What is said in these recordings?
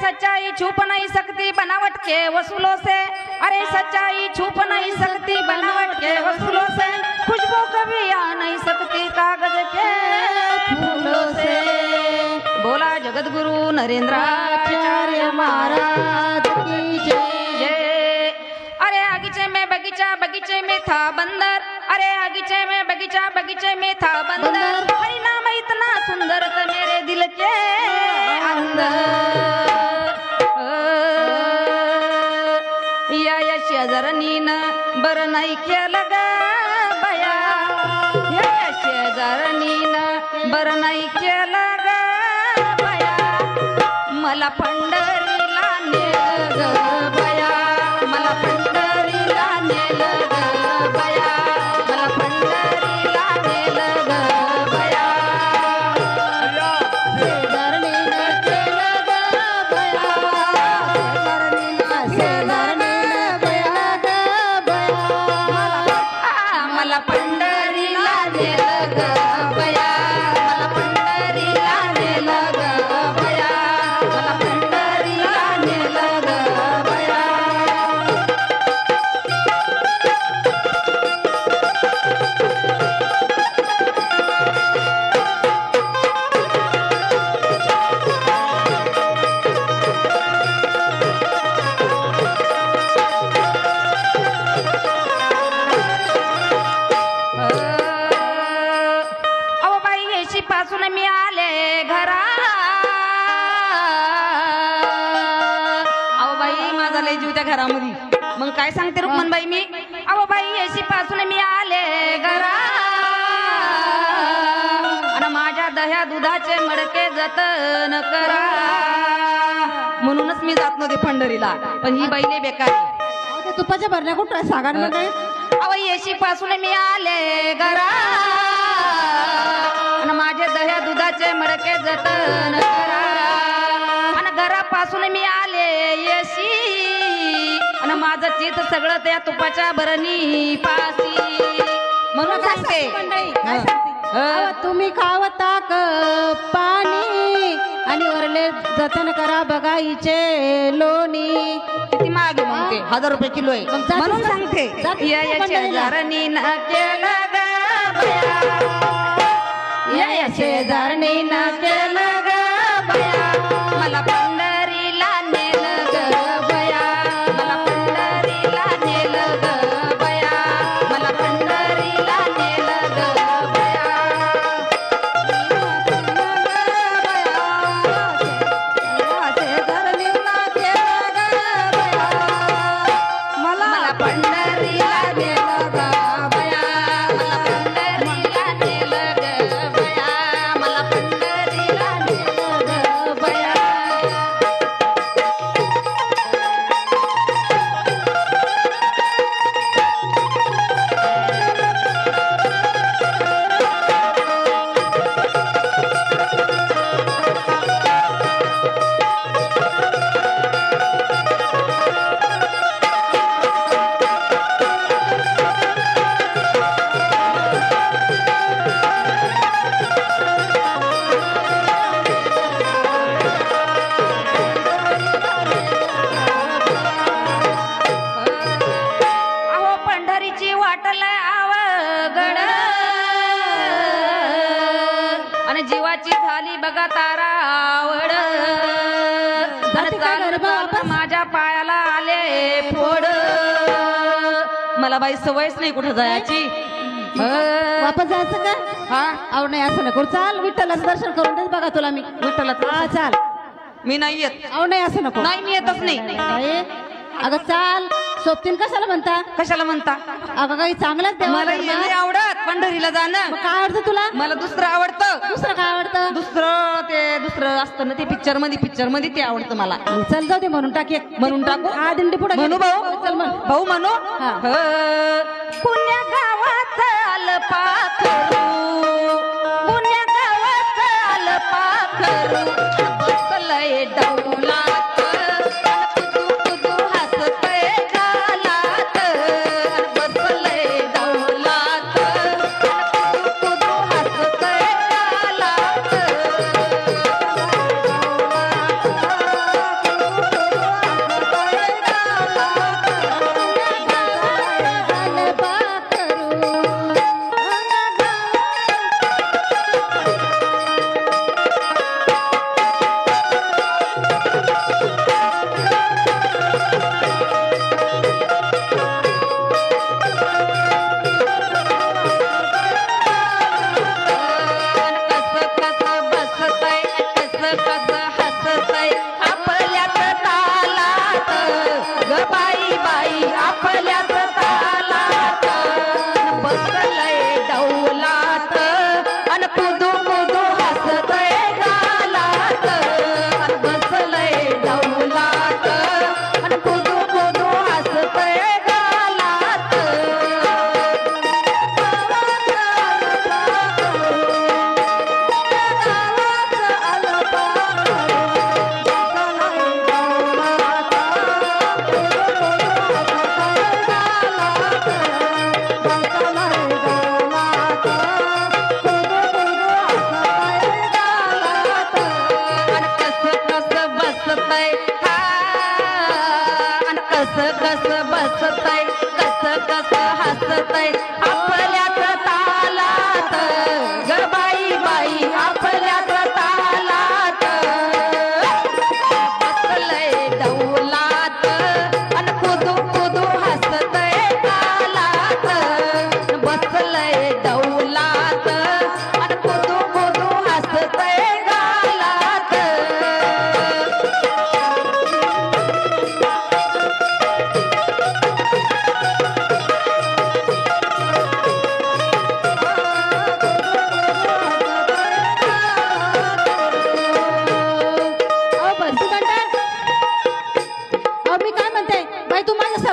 सच्चाई छुप नहीं सकती बनावट के वसूलों से, अरे सच्चाई छुप नहीं सकती बनावट के वसूलों से, खुशबू कभी आ नहीं सकती कागज के फूलों से। बोला जगत गुरु नरेंद्राचार्य महाराज की जय। अरे आगीचे में बगीचा बगीचे में था बंदर, अरे आगीचे में बगीचा बगीचे में था बंदर, परिणाम इतना सुंदर था मेरे दिल के अंदर। या शेजारणीन बर नाही केलं ग बया, या शेजारणीन बर नाही केलं ग बया, मला पंढरीला नेलं ग बया, मला पंढरीला नेलं ग बया, मला पंढरीला नेलं ग बया। शेजारणीनं केलं ग बया, शेजारणीनं बया ग बया, मला पंढरीला नेलं ग बया, मला पंढरीला नेलं ग बया, मला पंढरीला नेलं ग बया। अहो बाई येशी पासून मी आले घरा, अहो बाई माझा लय जीव त्या घरामध्ये, मग काय सांगते रुक्मणबाई मी, अहो बाई येशी पासून मी आले घरा, आणि माझ्या दह्या दुधाचे मडके जतन करा, म्हणूनच मी जात नव्हते पंढरीला, पण ही बाईले बेकार आहे। तुपाच्या भरण्या कुठं सांगा ना काय? अहो येशी पासून मी आले घरा, आणि माझे दह्या दुधाचे मडके जतन करा, आणि घरापासून मी आले येशी, आणि माझं चित सगळं त्या तुपाच्या भरणी पासी, म्हणून सांगते काय सांगते? अहो, तुम्ही खावता क पाणी, आणि वरले जतन करा बघाईचे लोणी, किती मागे म्हणते 1000 रुपये किलो आहे, म्हणून सांगते या शेजारणी न केलं ग बया, या शेजारणी न केलं ग बया, मला पंढरीला नेलं ग बया, मला पंढरीला नेलं ग बया, मला पंढरीला नेलं ग बया। मला पंढरीला नेलं ग बया, मला पंढरीला नेलं ग बया, मला पंढरीला नेलं ग बया। अहो पंढरीची वाटल अवघड, आणि जीवाची झाली बघा तारावड, आणि चालत माझ्या पायाला आले फोड, मला बाई सवयच नाही कुठं जायची। वापस जायचं का? हा अहो नाही असं नको, चाल विठ्ठलाचं दर्शन करून देत बघा तुला मी, विठ्ठलाचं हा चाल। मी नाही येत, अहो नाही असं नको, नाही मी येतच नाही। काय? अगं चाल, सोबतीन कशाला म्हणता? कशाला म्हणता? अगं काही चांगलंच देवा मला हे नाही आवडत पंढरीला जाणं, मग काय आवडतं तुला? मला दुसरं आवडतं। दुसरं काय आवडतं? दुसरं असतं ना ते पिक्चर मध्ये ते आवडतं मला। चल जाऊ दे म्हणून टाक एक, म्हणून टाकू? हा दिंडी पुढे म्हणू भाऊ? चल म्हण. भाऊ म्हणू? हा. पुण्या गावात आलं पाखरू, पुण्या गावात आलं पाखरू, बसलंय डौलात, कुदू कुदू हसतंय गालात, बसलंय डौलात, कुदू कुदू हसतंय गालात। ग बाई बाई आपल्याच तालात बसलंय डौलात अन कुदू कुदू हसतय गालात बसलंय डौलात अन कुदू कुदू हसतय गालात कस बसतय कस हसतय आपल्याच तालात ग बाई बाई आपल्याच तालात बसलंय डौलात अन कुदू कुदू हसतय तालात बसलंय डौलात अन कुदू कुदू हसतय गालात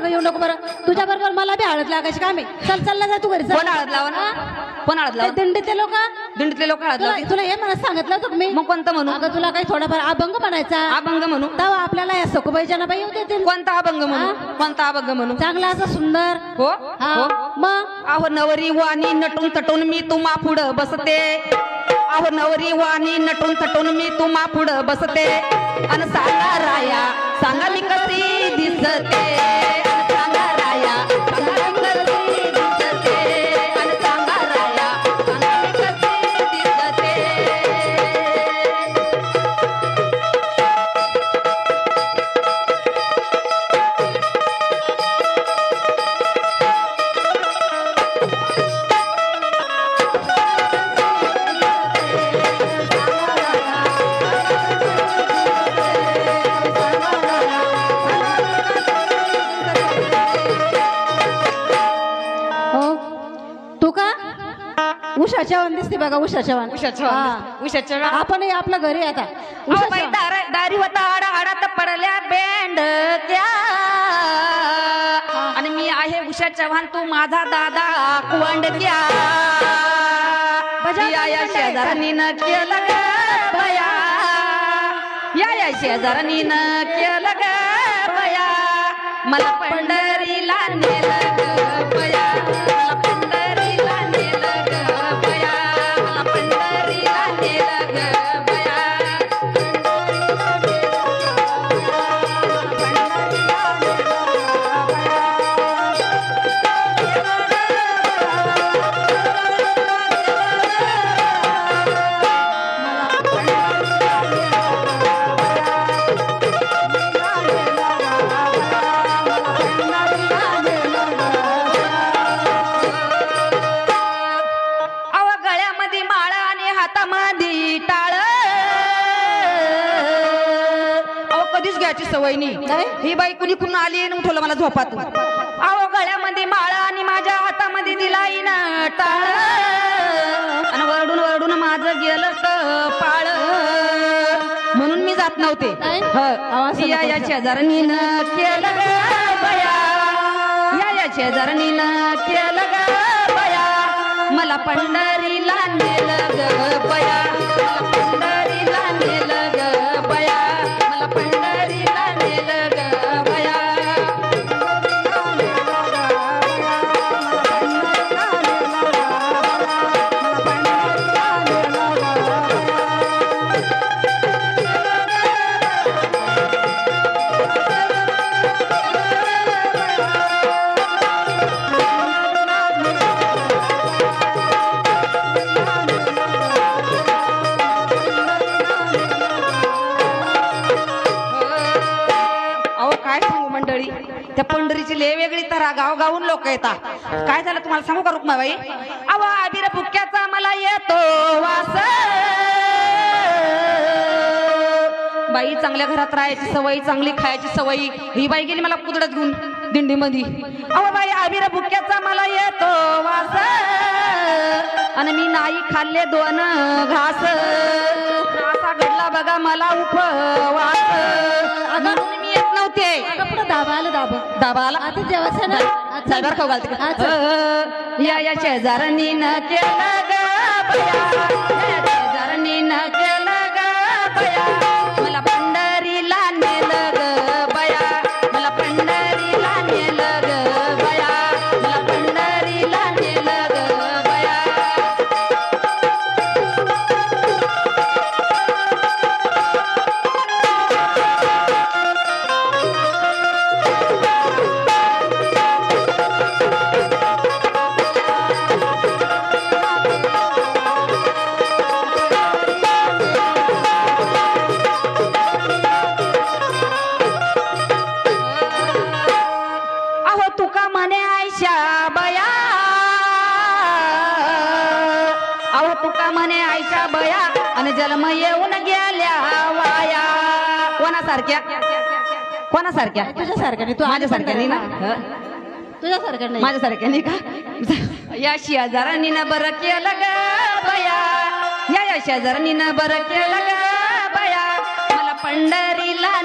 येऊ नको बरं तुझ्या बरोबर मला बी हळद लागायची काम आहे चल चालला जा तू घरी कोण हळद लावा ना कोण हळद लावा दिंडीतले लोक हळद लावते तुला हे मला सांगितलं होतं मी मग कोणतं म्हणू अगं तुला काही थोडाफार अभंग म्हणायचा अभंग म्हणू तेव्हा आपल्याला या सखुबाईच्या बाई होते कोणता अभंग म्हणू कोणता अभंग म्हणू चांगला असं सुंदर हो हा मग आहो नवरी वाणी नटून तटून मी तुम्हा पुढं बसते आहो नवरी वाणी नटून तटून मी तुम्हा पुढं बसते अन सांगा राया सांगा मी कशी दिसते अन सांगा राया सांगा मी कशी दिसते अन सांगा राया सांगा मी कशी दिसते उषा चव्हाण दिसते बघा उषा चव्हाण उषा चव्हाण आपण आपल्या घरी आता दारी होता आडात पडल्या बँड क्या आणि मी आहे उषा चव्हाण तू माझा दादा कुवंड क्या या शेजारांनी न केलं ग बया या शेजारांनी न केलं ग बया मला पंढरीला नेलं ग बया मला पंढरीला नेलं ग बया मला पंढरीला नेलं ग बया सवय नाही ही बाई कुणी कुणी आली आणि उठवलं मला झोपातून आहो गळ्यामध्ये माळा आणि माझ्या हातामध्ये दिलाई ना टाळ आणि वरडून वरडून माझं गेलं पाळ म्हणून मी जात नव्हते या शेजारनी न केलं ग बया या शेजारनी न केलं ग बया मला पंढरीला नेलं ग बया मला पंढरीला नेलं ग बया मला पंढरीला नेलं ग बया त्या पंढरीची ले वेगळी तरा गावगावून लोक येतात काय झालं तुम्हाला सांगू का रुक्माबाई अवा आबिर फुक्याचा मला येतो वास बाई चांगल्या घरात राहायची सवय, चांगली खायची सवय. ही बाई गेली मला कुदडत घेऊन दिंडीमध्ये. अहो बाई आबिर बुक्याचा मला येतो वास, आणि मी नाही खाल्ले 2 घास. असा घडला बघा मला उपवास. म्हणून मी येत नव्हते. पुढे दाबा आला आता जेवायचं ना सायबर खाऊ घालते. या शेजारनी न केलं ग बया, या शेजारनी न केलं ग बया, मला पंढरीला नेलं ग बया, मला पंढरीला नेलं ग बया, मला पंढरीला नेलं ग बया. आणि जन्म येऊन गेल्या वाया. कोणासारख्या कोणासारख्या? तुझ्यासारख्या नाही, तू माझ्यासारख्या नाही ना, तुझ्यासारख्या नाही, माझ्यासारख्या नाही का? या शेजारांनी न बरं केलं ग बया, या शेजारांनी न बरं केलं ग बया, मला पंढरीला